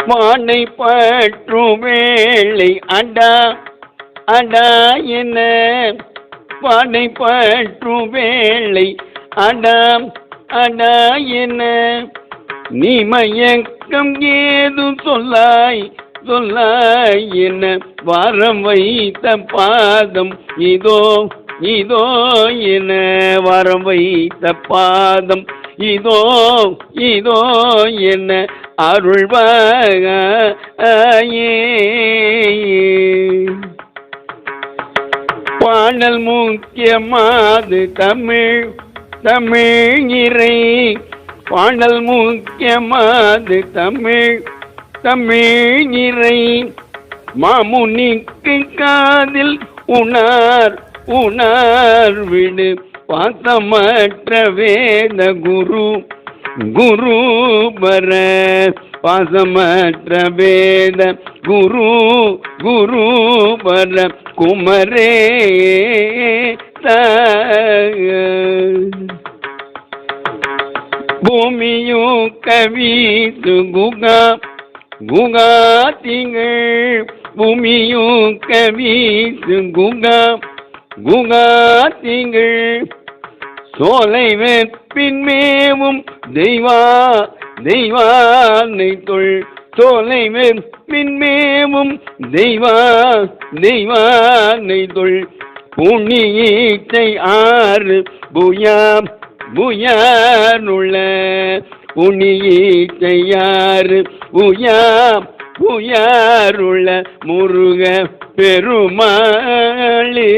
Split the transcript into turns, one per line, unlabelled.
வானை பற்றும் வேளை அடா அடா என வானை பற்றும் வேளை அடா அடா என நீ மயக்கம் ஏதும் சொல்லாய் சொல்லாய் என வாரம் வைத்த பாதம் இதோ இதோ என வாரம் வைத்த பாதம் இதோ இதோ என அருள்வாயே. பாடல் முக்கியமாது தமிழ் தமிழ் இறை பாடல் முக்கியமாது தமிழ் தமிழ் இறை மாமுனிக்கு காதில் உணர் உணர் விடு பாசமற்ற வேத குரு குரு பர பாசமற்ற வேத குரு குரு பர குமரே பூமியு கவிசு குகா குகா திங்கள் பூமியு கவிசு குகா குகா திங்கள் சோலை வெப்பின் மேவும் தெய்வா தெய்வானை தொல் சோலை வெப்பின் மேவும் தெய்வா தெய்வானை தொல் புண்ணியீச்சை ஆறு புயாம் புயாருள்ள புண்ணியீச்சையாறு புயாம் புயாருள்ள முருக பெருமாளே.